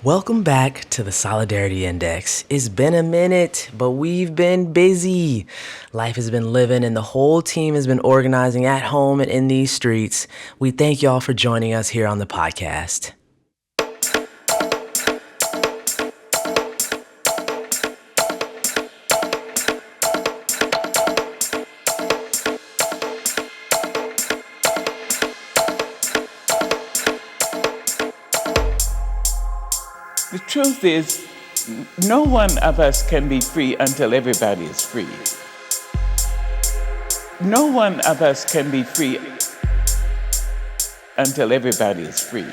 Welcome back to the Solidarity Index. It's been a minute, but we've been busy. Life has been living and the whole team has been organizing at home and in these streets. We thank y'all for joining us here on the podcast. The truth is, no one of us can be free until everybody is free. No one of us can be free until everybody is free.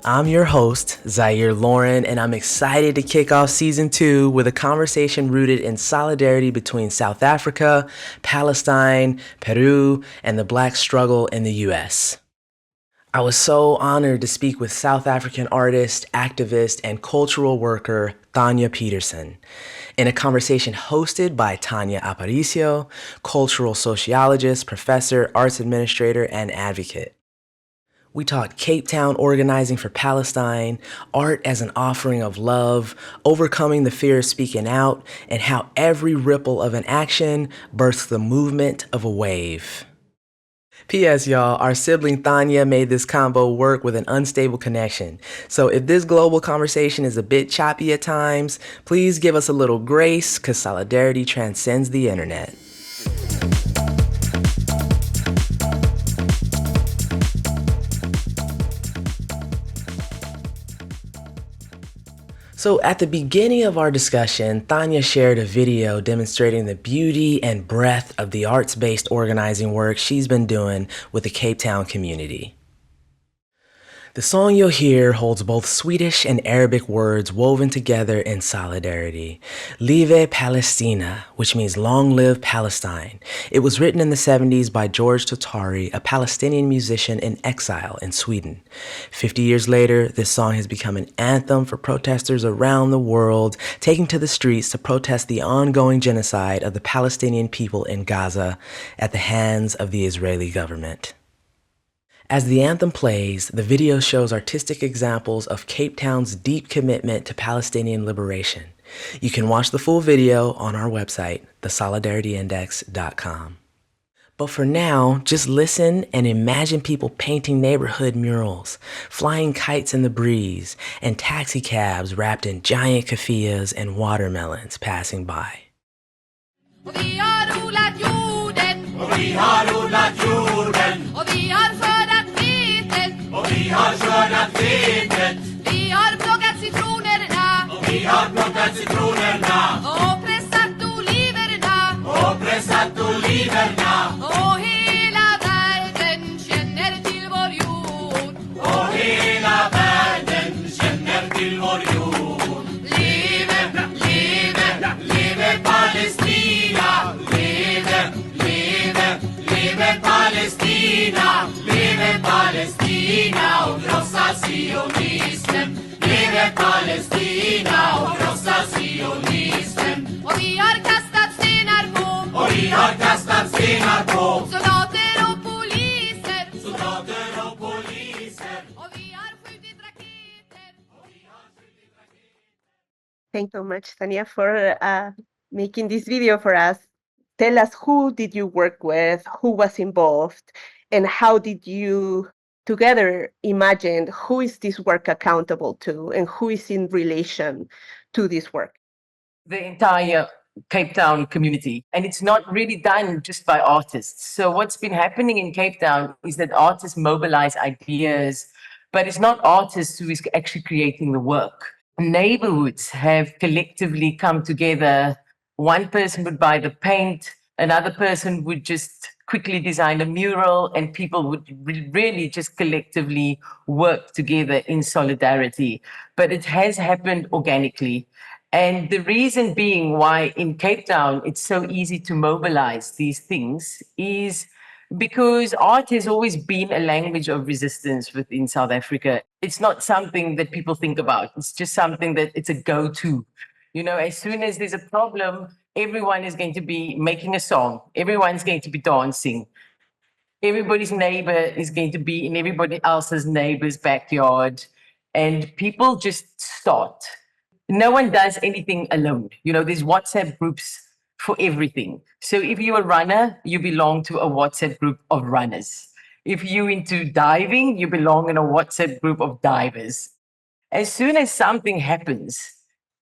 I'm your host, Zahyr Lauren, and I'm excited to kick off season 2 with a conversation rooted in solidarity between South Africa, Palestine, Peru, and the Black struggle in the U.S. I was so honored to speak with South African artist, activist, and cultural worker Thania Petersen in a conversation hosted by Tania Aparicio, cultural sociologist, professor, arts administrator, and advocate. We talked Cape Town organizing for Palestine, art as an offering of love, overcoming the fear of speaking out, and how every ripple of an action births the movement of a wave. P.S. y'all, our sibling Thania made this combo work with an unstable connection. So if this global conversation is a bit choppy at times, please give us a little grace, because solidarity transcends the internet. So at the beginning of our discussion, Thania shared a video demonstrating the beauty and breadth of the arts-based organizing work she's been doing with the Cape Town community. The song you'll hear holds both Swedish and Arabic words woven together in solidarity. Live Palestina, which means long live Palestine. It was written in the 70s by George Totari, a Palestinian musician in exile in Sweden. 50 years later, this song has become an anthem for protesters around the world, taking to the streets to protest the ongoing genocide of the Palestinian people in Gaza at the hands of the Israeli government. As the anthem plays, the video shows artistic examples of Cape Town's deep commitment to Palestinian liberation. You can watch the full video on our website, thesolidarityindex.com. But for now, just listen and imagine people painting neighborhood murals, flying kites in the breeze, and taxi cabs wrapped in giant keffiyehs and watermelons passing by. Vi har odlat jorden, och vi har odlat jorden, och vi har skördat vetet, och vi har skördat vetet. Vi har plockat citronerna, och vi har plockat citronerna, och pressat oliverna, och pressat oliverna. Och hela världen känner till vår jord, och hela världen känner till vår jord. Leve, leve, leve Palestina, leve, leve, leve Palestina, leve Palestina och krossa sionismen. Leve Palestina och krossa sionismen. Och vi har kastat stenar på, och vi har kastat stenar på soldater och poliser, soldater och poliser. Och vi har skjutit raketer, och vi har skjutit raketer. Thank you so much, Tania, for making this video for us. Tell us, who did you work with, who was involved, and how did you together imagine who is this work accountable to and who is in relation to this work? The entire Cape Town community. And it's not really done just by artists. So what's been happening in Cape Town is that artists mobilize ideas, but it's not artists who is actually creating the work. Neighborhoods have collectively come together. One person would buy the paint, another person would just quickly design a mural, and people would really just collectively work together in solidarity. But it has happened organically. And the reason being why in Cape Town it's so easy to mobilize these things is because art has always been a language of resistance within South Africa. It's not something that people think about. It's just something that it's a go-to. You know, as soon as there's a problem, everyone is going to be making a song. Everyone's going to be dancing. Everybody's neighbor is going to be in everybody else's neighbor's backyard, and people just start. No one does anything alone. There's WhatsApp groups for everything. So if you're a runner, you belong to a WhatsApp group of runners. If you're into diving, you belong in a WhatsApp group of divers. As soon as something happens,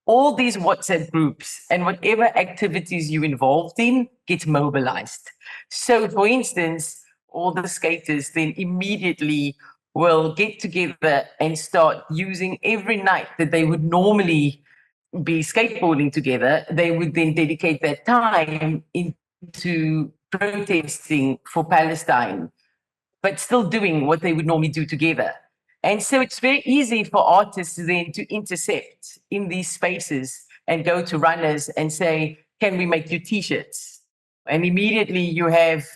all these WhatsApp groups and whatever activities you're involved in gets mobilized. So, for instance, all the skaters then immediately will get together and start using every night that they would normally be skateboarding together, they would then dedicate that time into protesting for Palestine, but still doing what they would normally do together. And so it's very easy for artists then to intercept in these spaces and go to runners and say, can we make you t-shirts? And immediately you have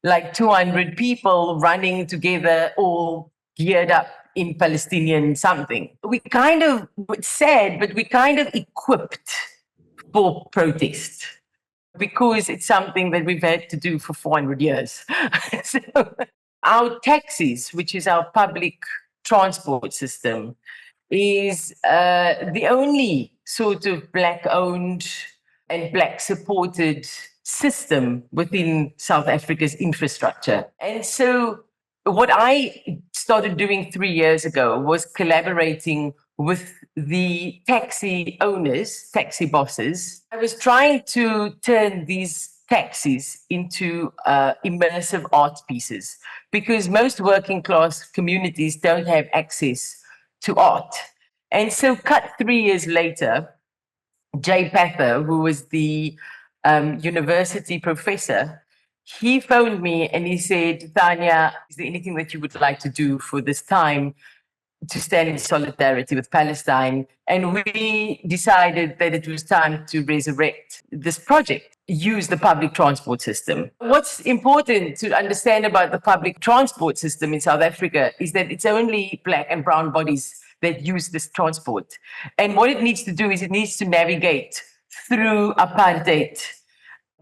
like 200 people running together, all geared up in Palestinian something. We kind of, it's sad, but we kind of equipped for protest because it's something that we've had to do for 400 years. So our taxis, which is our public transport system, is the only sort of Black-owned and Black-supported system within South Africa's infrastructure. And so what I started doing 3 years ago was collaborating with the taxi owners, taxi bosses. I was trying to turn these taxis into immersive art pieces because most working class communities don't have access to art. And so cut 3 years later, Jay Pather, who was the university professor, he phoned me and he said, Thania, is there anything that you would like to do for this time to stand in solidarity with Palestine? And we decided that it was time to resurrect this project, use the public transport system. What's important to understand about the public transport system in South Africa is that it's only Black and brown bodies that use this transport. And what it needs to do is it needs to navigate through apartheid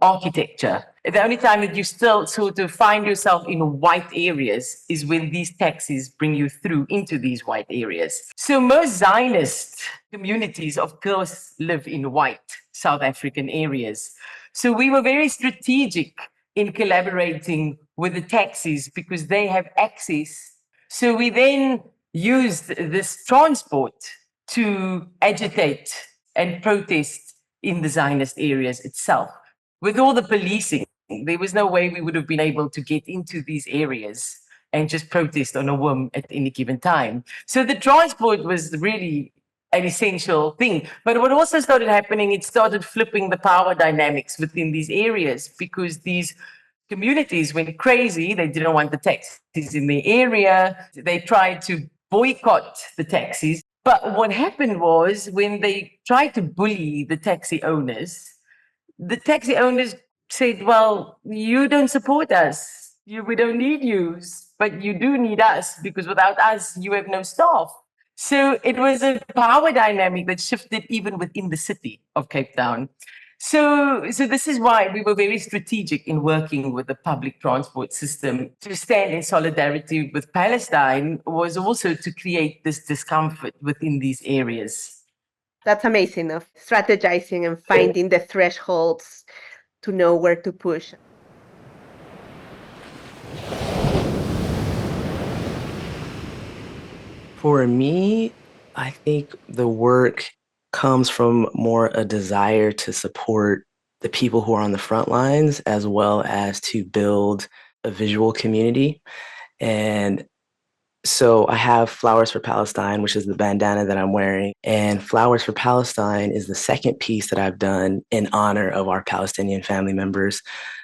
architecture. The only time that you still sort of find yourself in white areas is when these taxis bring you through into these white areas. So most Zionist communities, of course, live in white South African areas. So we were very strategic in collaborating with the taxis because they have access. So we then used this transport to agitate and protest in the Zionist areas itself. With all the policing, there was no way we would have been able to get into these areas and just protest on a whim at any given time. So the transport was really an essential thing. But what also started happening, it started flipping the power dynamics within these areas because these communities went crazy. They didn't want the taxis in the area. They tried to boycott the taxis. But what happened was when they tried to bully the taxi owners said, well, you don't support us. We don't need you, but you do need us because without us, you have no staff. So it was a power dynamic that shifted even within the city of Cape Town. So this is why we were very strategic in working with the public transport system. To stand in solidarity with Palestine was also to create this discomfort within these areas. That's amazing of strategizing and finding the thresholds to know where to push. For me, I think the work comes from more a desire to support the people who are on the front lines as well as to build a visual community. And so I have Flowers for Palestine, which is the bandana that I'm wearing. And Flowers for Palestine is the second piece that I've done in honor of our Palestinian family members.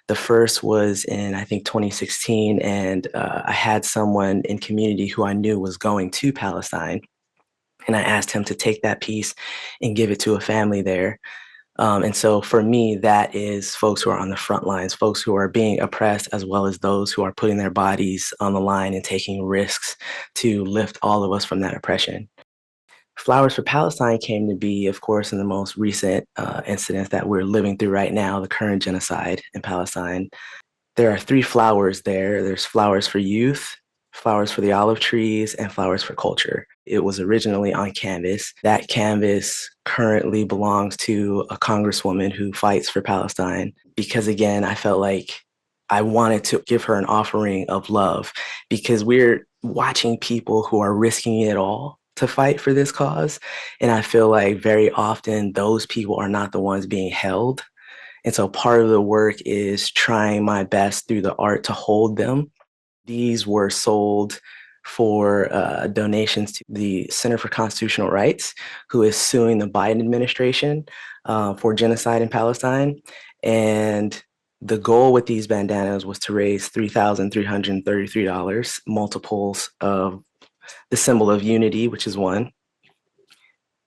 The first was in, I think, 2016, and I had someone in community who I knew was going to Palestine. And I asked him to take that piece and give it to a family there. And so for me, that is folks who are on the front lines, folks who are being oppressed, as well as those who are putting their bodies on the line and taking risks to lift all of us from that oppression. Flowers for Palestine came to be, of course, in the most recent incidents that we're living through right now, the current genocide in Palestine. there are 3 flowers there. There's flowers for youth, flowers for the olive trees, and flowers for culture. It was originally on canvas. That canvas currently belongs to a congresswoman who fights for Palestine because, again, I felt like I wanted to give her an offering of love because we're watching people who are risking it all to fight for this cause. And I feel like very often those people are not the ones being held. And so part of the work is trying my best through the art to hold them. These were sold for donations to the Center for Constitutional Rights, who is suing the Biden administration for genocide in Palestine. And the goal with these bandanas was to raise $3,333, multiples of the symbol of unity, which is 1.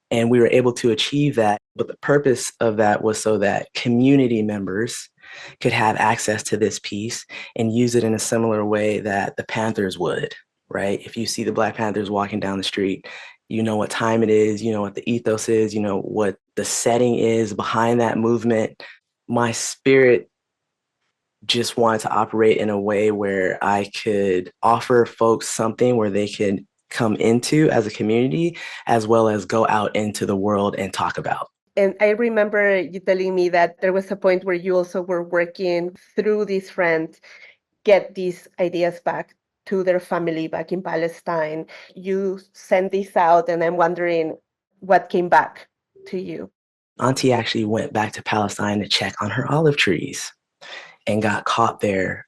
And we were able to achieve that. But the purpose of that was so that community members could have access to this piece and use it in a similar way that the Panthers would, right? If you see the Black Panthers walking down the street, you know what time it is, you know what the ethos is, you know what the setting is behind that movement. My spirit just wanted to operate in a way where I could offer folks something where they could come into as a community, as well as go out into the world and talk about. And I remember you telling me that there was a point where you also were working through these friends, get these ideas back to their family back in Palestine. You sent this out, and I'm wondering what came back to you. Auntie actually went back to Palestine to check on her olive trees and got caught there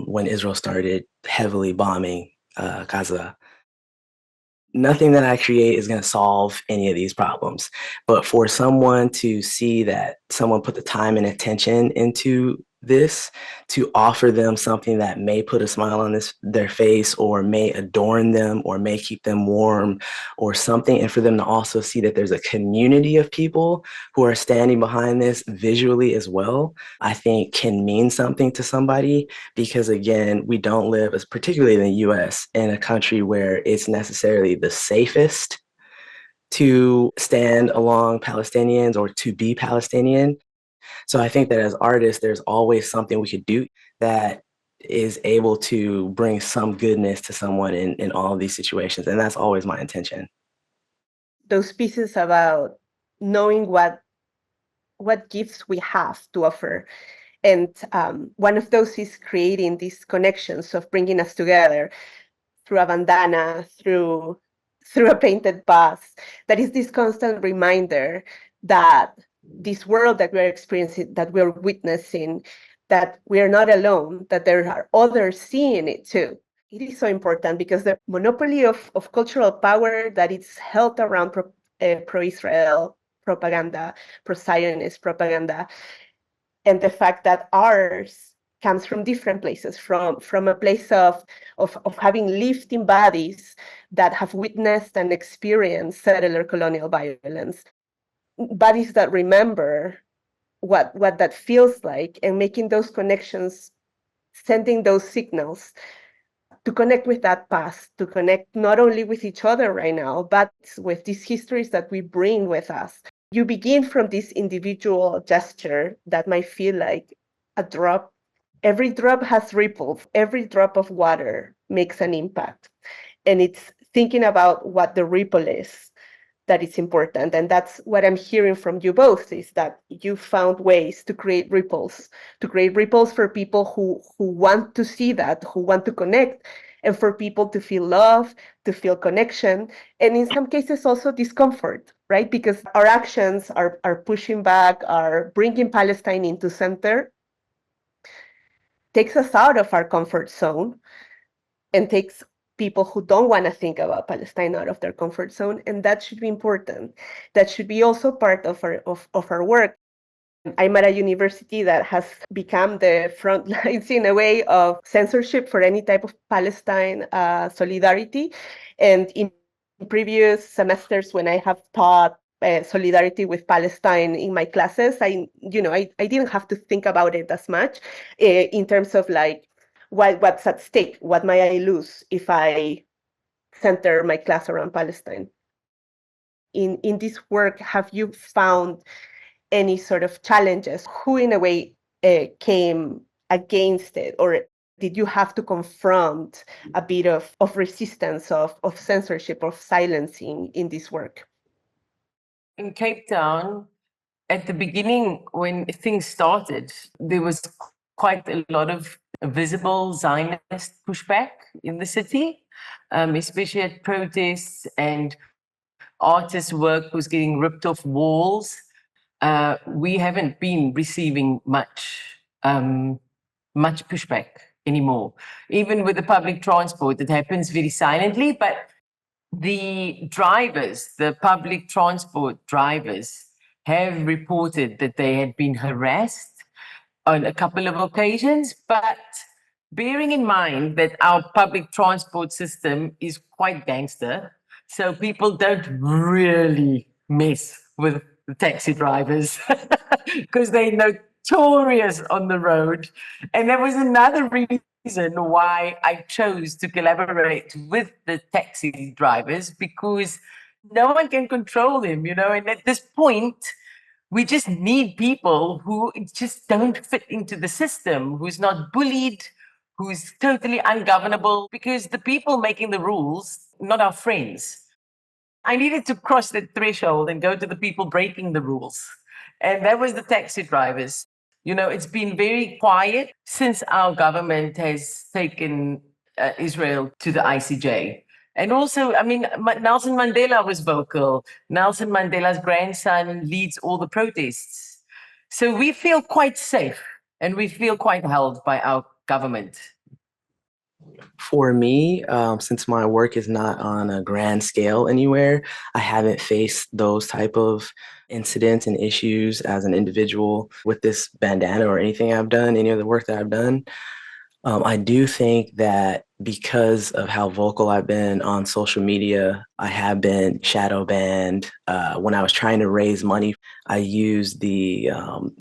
when Israel started heavily bombing Gaza. Nothing that I create is going to solve any of these problems. But for someone to see that someone put the time and attention into this, to offer them something that may put a smile on their face or may adorn them or may keep them warm or something, and for them to also see that there's a community of people who are standing behind this visually as well, I think can mean something to somebody. Because again, we don't live, as particularly in the US, in a country where it's necessarily the safest to stand along Palestinians or to be Palestinian. So I think that as artists, there's always something we could do that is able to bring some goodness to someone in all of these situations. And that's always my intention. Those pieces about knowing what gifts we have to offer. And one of those is creating these connections of bringing us together through a bandana, through a painted bus. That is this constant reminder that this world that we're experiencing, that we're witnessing, that we're not alone, that there are others seeing it too. It is so important because the monopoly of cultural power that is held around pro-Israel propaganda, pro-Zionist propaganda, and the fact that ours comes from different places, from a place of having lived in bodies that have witnessed and experienced settler colonial violence, bodies that remember what that feels like, and making those connections, sending those signals to connect with that past, to connect not only with each other right now, but with these histories that we bring with us. You begin from this individual gesture that might feel like a drop. Every drop has ripples. Every drop of water makes an impact. And it's thinking about what the ripple is that is important. And that's what I'm hearing from you both, is that you found ways to create ripples for people who want to see that, who want to connect, and for people to feel love, to feel connection, and in some cases also discomfort, right? Because our actions are pushing back, are bringing Palestine into center, takes us out of our comfort zone, and takes people who don't want to think about Palestine out of their comfort zone, and that should be important. That should be also part of our work. I'm at a university that has become the front lines in a way of censorship for any type of Palestine solidarity. And in previous semesters, when I have taught solidarity with Palestine in my classes, I didn't have to think about it as much in terms of like what's at stake, what might I lose if I center my class around Palestine. In this work, have you found any sort of challenges? Who in a way came against it, or did you have to confront a bit of resistance, of censorship, of silencing in this work? In Cape Town, at the beginning, when things started, there was quite a lot of visible Zionist pushback in the city, especially at protests, and artists' work was getting ripped off walls. We haven't been receiving much pushback anymore. Even with the public transport, it happens very silently, but the drivers, the public transport drivers, have reported that they had been harassed on a couple of occasions, but bearing in mind that our public transport system is quite gangster, so people don't really mess with the taxi drivers because they're notorious on the road. And that was another reason why I chose to collaborate with the taxi drivers, because no one can control them, and at this point, we just need people who just don't fit into the system, who's not bullied, who's totally ungovernable, because the people making the rules, not our friends. I needed to cross that threshold and go to the people breaking the rules. And that was the taxi drivers. It's been very quiet since our government has taken Israel to the ICJ. And also, I mean, Nelson Mandela was vocal. Nelson Mandela's grandson leads all the protests. So we feel quite safe and we feel quite held by our government. For me, since my work is not on a grand scale anywhere, I haven't faced those type of incidents and issues as an individual with this bandana or anything I've done, any of the work that I've done. I do think that because of how vocal I've been on social media, I have been shadow banned. When I was trying to raise money, I used the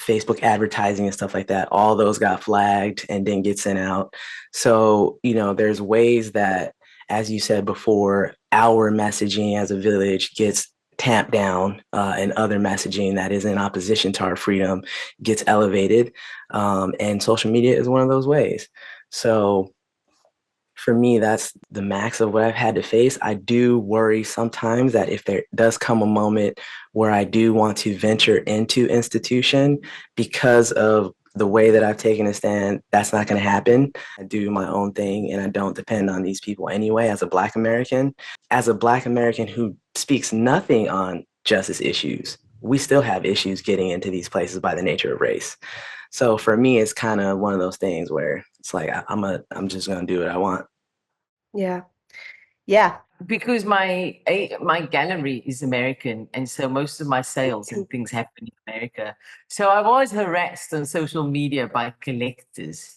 Facebook advertising and stuff like that. All those got flagged and didn't get sent out. So, there's ways that, as you said before, our messaging as a village gets tamped down, and other messaging that is in opposition to our freedom gets elevated. And social media is one of those ways. So for me, that's the max of what I've had to face. I do worry sometimes that if there does come a moment where I do want to venture into institution, because of the way that I've taken a stand, that's not going to happen. I do my own thing and I don't depend on these people anyway as a Black American. As a Black American who speaks nothing on justice issues, we still have issues getting into these places by the nature of race. So for me, it's kind of one of those things where it's like I'm just gonna do what I want. Yeah. Yeah. Because my gallery is American, and so most of my sales and things happen in America. So I was harassed on social media by collectors.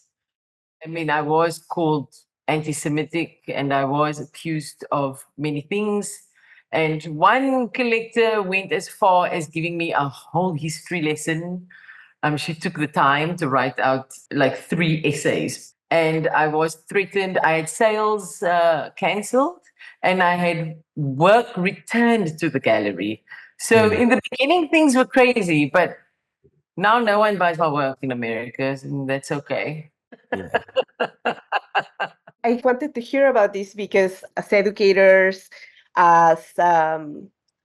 I mean, I was called anti-Semitic and I was accused of many things. And one collector went as far as giving me a whole history lesson. She took the time to write out like 3 essays. And I was threatened. I had sales cancelled and I had work returned to the gallery. So in the beginning, things were crazy, but now no one buys my work in America, and that's okay. Yeah. I wanted to hear about this because as educators, as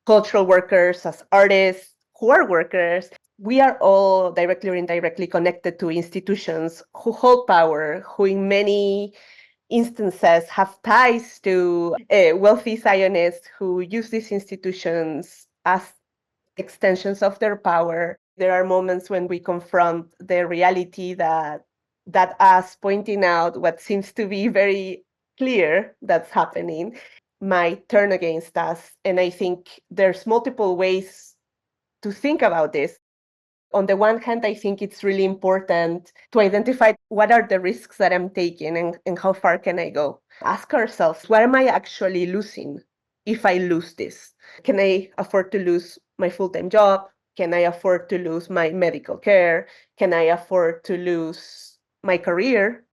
cultural workers, as artists who are workers, we are all directly or indirectly connected to institutions who hold power, who in many instances have ties to wealthy Zionists who use these institutions as extensions of their power. There are moments when we confront the reality that us pointing out what seems to be very clear that's happening might turn against us. And I think there's multiple ways to think about this. On the one hand, I think it's really important to identify what are the risks that I'm taking and how far can I go. Ask ourselves, what am I actually losing if I lose this? Can I afford to lose my full-time job? Can I afford to lose my medical care? Can I afford to lose my career?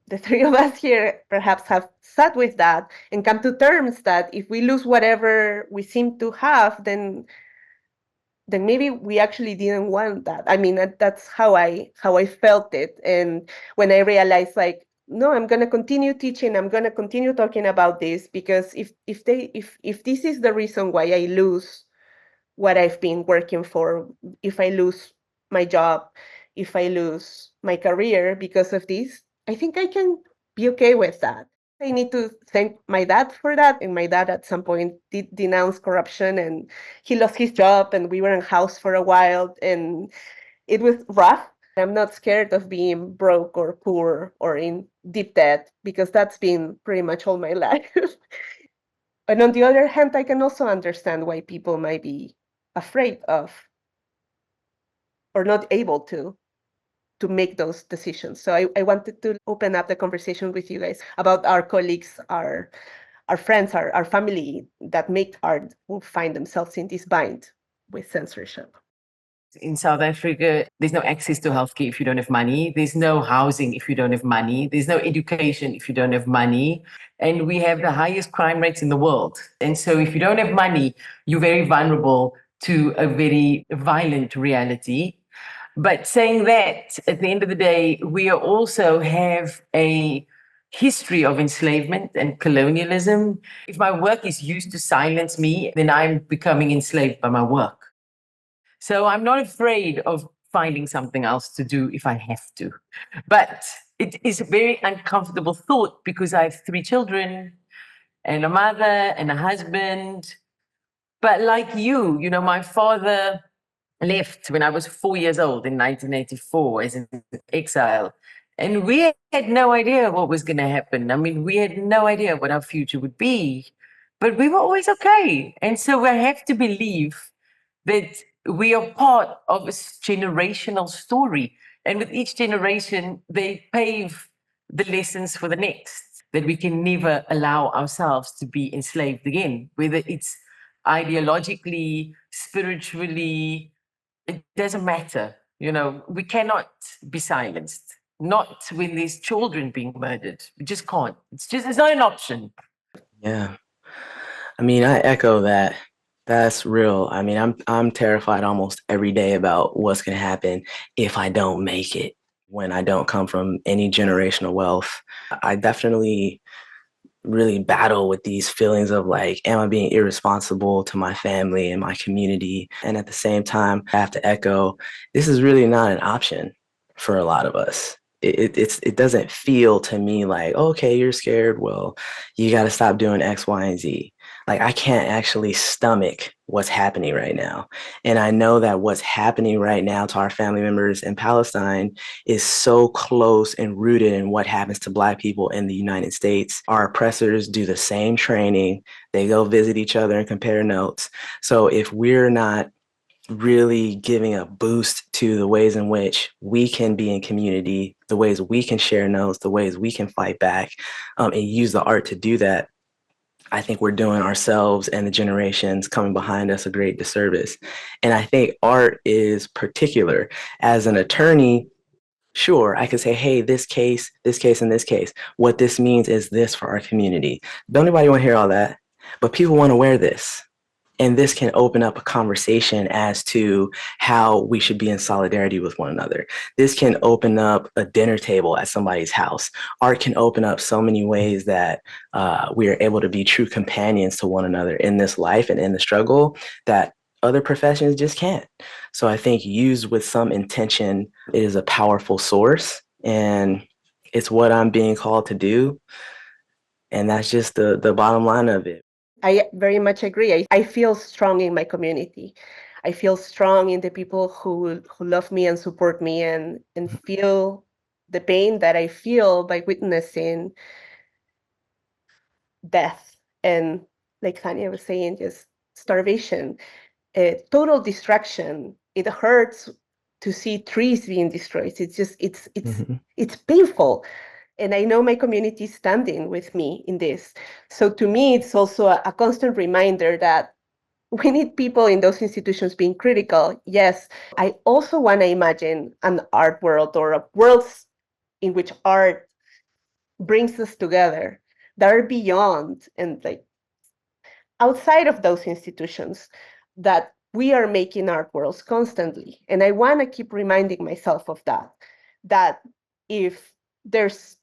The three of us here perhaps have sat with that and come to terms that if we lose whatever we seem to have, then then maybe we actually didn't want that. I mean, that's how I felt it. And when I realized, like, no, I'm gonna continue teaching, I'm gonna continue talking about this, because if this is the reason why I lose what I've been working for, if I lose my job, if I lose my career because of this, I think I can be okay with that. I need to thank my dad for that. And my dad at some point did denounce corruption, and he lost his job, and we were in house for a while, and it was rough. I'm not scared of being broke or poor or in deep debt, because that's been pretty much all my life. And on the other hand, I can also understand why people might be afraid of or not able to make those decisions. So I wanted to open up the conversation with you guys about our colleagues, our friends, our family that make art, who find themselves in this bind with censorship. In South Africa, there's no access to healthcare if you don't have money. There's no housing if you don't have money. There's no education if you don't have money. And we have the highest crime rates in the world. And so if you don't have money, you're very vulnerable to a very violent reality. But saying that, at the end of the day, we also have a history of enslavement and colonialism. If my work is used to silence me, then I'm becoming enslaved by my work. So I'm not afraid of finding something else to do if I have to. But it is a very uncomfortable thought, because I have 3 children and a mother and a husband. But like you know, my father left when I was 4 years old in 1984 as an exile. And we had no idea what was going to happen. I mean, we had no idea what our future would be, but we were always okay. And so I have to believe that we are part of a generational story. And with each generation, they pave the lessons for the next, that we can never allow ourselves to be enslaved again, whether it's ideologically, spiritually, it doesn't matter. You know, we cannot be silenced, not when there's children being murdered. We just can't. It's not an option. Yeah. I mean, I echo that. That's real. I mean, I'm terrified almost every day about what's going to happen if I don't make it, when I don't come from any generational wealth. I definitely really battle with these feelings of like, am I being irresponsible to my family and my community? And at the same time, I have to echo, this is really not an option for a lot of us. It doesn't feel to me like, okay, you're scared. Well, you got to stop doing X, Y, and Z. Like, I can't actually stomach what's happening right now. And I know that what's happening right now to our family members in Palestine is so close and rooted in what happens to Black people in the United States. Our oppressors do the same training. They go visit each other and compare notes. So if we're not really giving a boost to the ways in which we can be in community, the ways we can share notes, the ways we can fight back, and use the art to do that, I think we're doing ourselves and the generations coming behind us a great disservice. And I think art is particular. As an attorney, sure, I could say, hey, this case, and this case, what this means is this for our community. Don't anybody want to hear all that? But people want to wear this. And this can open up a conversation as to how we should be in solidarity with one another. This can open up a dinner table at somebody's house. Art can open up so many ways that we are able to be true companions to one another in this life and in the struggle that other professions just can't. So I think used with some intention, it is a powerful source, and it's what I'm being called to do. And that's just the bottom line of it. I very much agree. I feel strong in my community. I feel strong in the people who love me and support me, and feel the pain that I feel by witnessing death and, like Thania was saying, just starvation, total destruction. It hurts to see trees being destroyed. It's just it's painful. And I know my community is standing with me in this. So to me, it's also a constant reminder that we need people in those institutions being critical. Yes, I also want to imagine an art world, or a world in which art brings us together, that are beyond and like outside of those institutions, that we are making art worlds constantly. And I want to keep reminding myself of that if there's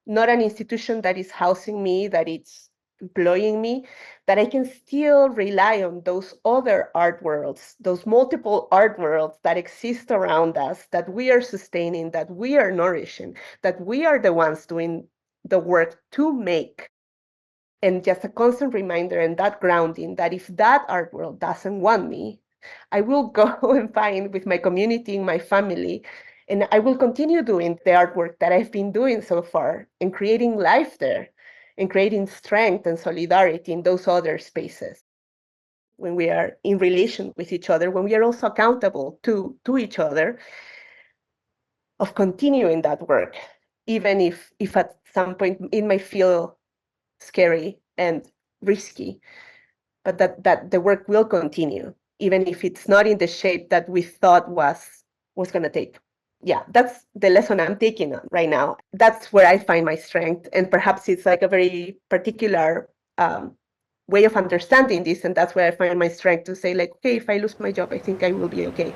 not an institution that is housing me, that it's employing me, that I can still rely on those other art worlds, those multiple art worlds that exist around us, that we are sustaining, that we are nourishing, that we are the ones doing the work to make. And just a constant reminder and that grounding that if that art world doesn't want me, I will go and find with my community, my family, and I will continue doing the artwork that I've been doing so far and creating life there and creating strength and solidarity in those other spaces. When we are in relation with each other, when we are also accountable to each other, of continuing that work, even if at some point it might feel scary and risky, but that the work will continue, even if it's not in the shape that we thought was going to take. Yeah, that's the lesson I'm taking on right now. That's where I find my strength, and perhaps it's like a very particular way of understanding this, and that's where I find my strength to say, like, okay, if I lose my job, I think I will be okay.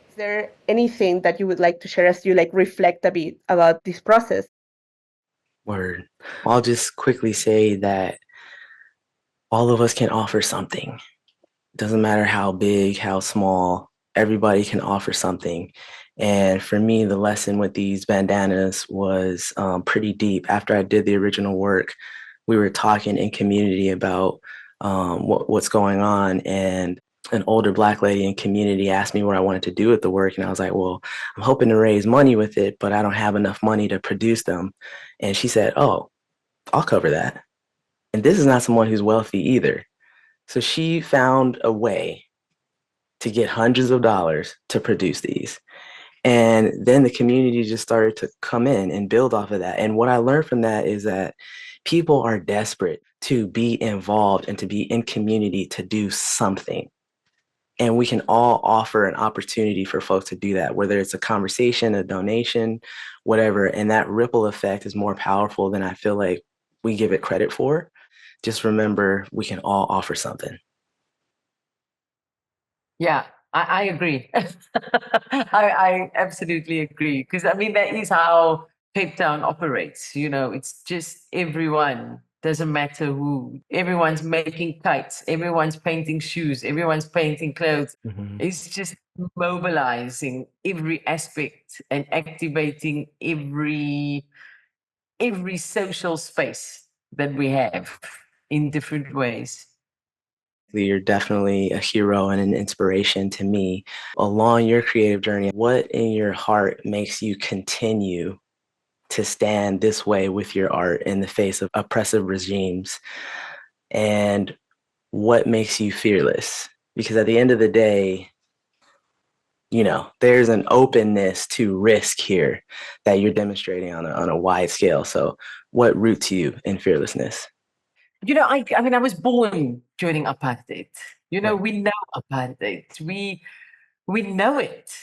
Is there anything that you would like to share as you like reflect a bit about this process? Word. I'll just quickly say that all of us can offer something. Doesn't matter how big, how small, everybody can offer something. And for me, the lesson with these bandanas was pretty deep. After I did the original work, we were talking in community about what's going on. And an older Black lady in community asked me what I wanted to do with the work. And I was like, well, I'm hoping to raise money with it, but I don't have enough money to produce them. And she said, oh, I'll cover that. And this is not someone who's wealthy either. So she found a way to get hundreds of dollars to produce these. And then the community just started to come in and build off of that. And what I learned from that is that people are desperate to be involved and to be in community to do something. And we can all offer an opportunity for folks to do that, whether it's a conversation, a donation, whatever. And that ripple effect is more powerful than I feel like we give it credit for. Just remember, we can all offer something. Yeah, I agree. I absolutely agree. Because I mean, that is how Cape Town operates. You know, it's just everyone, doesn't matter who, everyone's making kites, everyone's painting shoes, everyone's painting clothes. Mm-hmm. It's just mobilizing every aspect and activating every social space that we have in different ways. You're definitely a hero and an inspiration to me. Along your creative journey, what in your heart makes you continue to stand this way with your art in the face of oppressive regimes? And what makes you fearless? Because at the end of the day, you know, there's an openness to risk here that you're demonstrating on a wide scale. So what roots you in fearlessness? You know, I mean, I was born during apartheid. You know, Right. we know apartheid. We know it.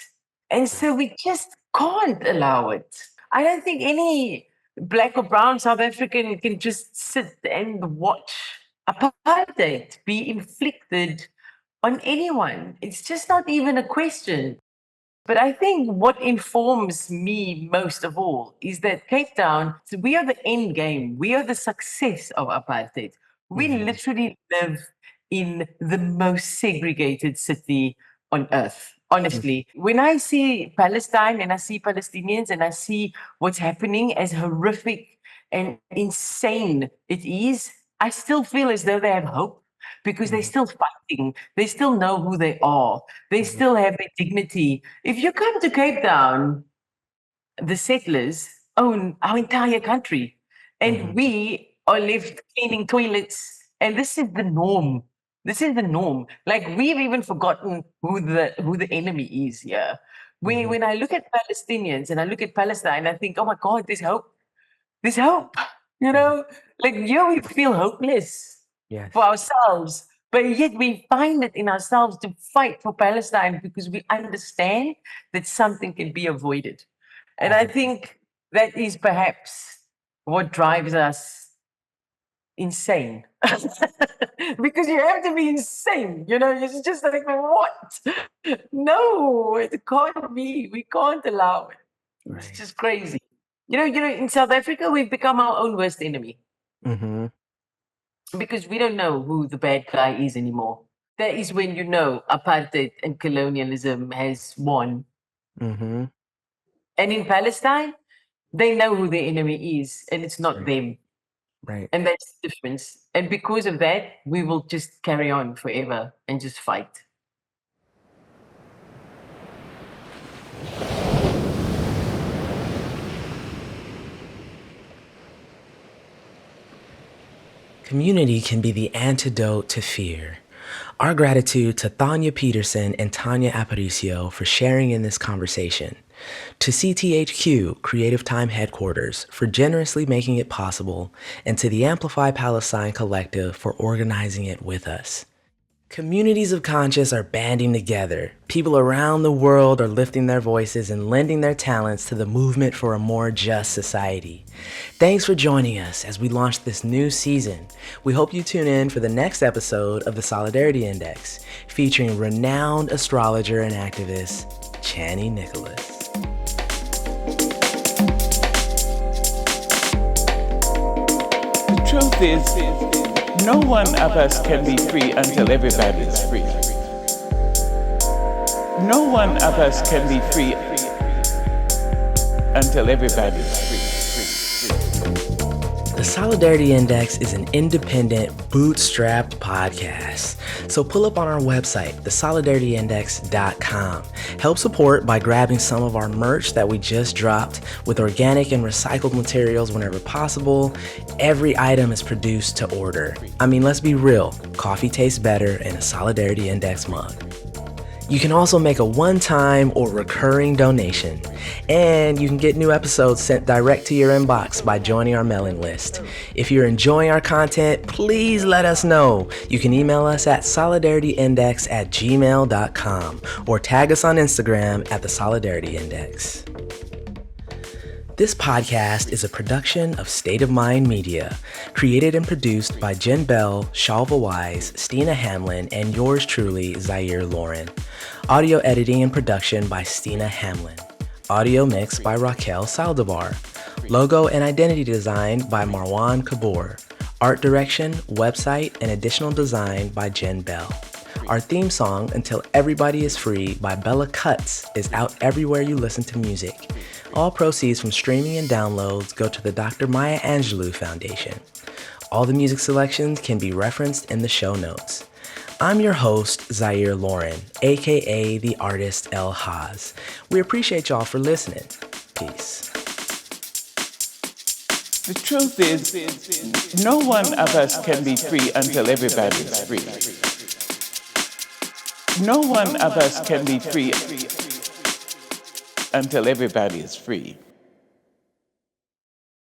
And so we just can't allow it. I don't think any Black or brown South African can just sit and watch apartheid be inflicted on anyone. It's just not even a question. But I think what informs me most of all is that Cape Town, so we are the end game. We are the success of apartheid. We Mhm. literally live in the most segregated city on earth. Honestly, when I see Palestine and I see Palestinians and I see what's happening, as horrific and insane it is, I still feel as though they have hope because they're Mhm. still fighting. They still know who they are. They Mhm. still have their dignity. If you come to Cape Town, the settlers own our entire country, and Mhm. we are left cleaning toilets. And this is the norm. This is the norm. Like we've even forgotten who the enemy is here. Mhm. When I look at Palestinians and I look at Palestine, I think, oh my God, there's hope. There's hope. You know, like yeah, we feel hopeless Yes. for ourselves, but yet we find it in ourselves to fight for Palestine because we understand that something can be avoided. And I think that is perhaps what drives us insane. Because you have to be insane, it's just like, what? No, it can't be. We can't allow it. It's Right. just crazy. In South Africa, we've become our own worst enemy Mm-hmm. because we don't know who the bad guy is anymore. That is when apartheid and colonialism has won. Mm-hmm. And in Palestine, they know who the enemy is, and it's not Right. them. Right. And that's the difference. And because of that, we will just carry on forever and just fight. Community can be the antidote to fear. Our gratitude to Thania Petersen and Tania Aparicio for sharing in this conversation. To CTHQ, Creative Time Headquarters, for generously making it possible, and to the Amplify Palestine Collective for organizing it with us. Communities of conscience are banding together. People around the world are lifting their voices and lending their talents to the movement for a more just society. Thanks for joining us as we launch this new season. We hope you tune in for the next episode of the Solidarity Index, featuring renowned astrologer and activist, Chani Nicholas. The truth is, no one of us can be free until everybody is free. No one of us can be free until everybody is free. The Solidarity Index is an independent, bootstrapped podcast. So pull up on our website, thesolidarityindex.com. Help support by grabbing some of our merch that we just dropped with organic and recycled materials whenever possible. Every item is produced to order. I mean, let's be real, coffee tastes better in a Solidarity Index mug. You can also make a one-time or recurring donation, and you can get new episodes sent direct to your inbox by joining our mailing list. If you're enjoying our content, please let us know. You can email us at solidarityindex@gmail.com or tag us on Instagram at the Solidarity Index. This podcast is a production of State of Mind Media, created and produced by Jen Bell, Shalva Wise, Stina Hamlin, and yours truly, Zahyr Lauren. Audio editing and production by Stina Hamlin. Audio mix by Raquel Saldivar. Logo and identity design by Marwan Kabur. Art direction, website, and additional design by Jen Bell. Our theme song, Until Everybody is Free by Bella Cuts, is out everywhere you listen to music. All proceeds from streaming and downloads go to the Dr. Maya Angelou Foundation. All the music selections can be referenced in the show notes. I'm your host, Zahyr Lauren, aka the artist L.Haz. We appreciate y'all for listening. Peace. The truth is, no one of us can be free until everybody is free. No one of us can be free until everybody is free.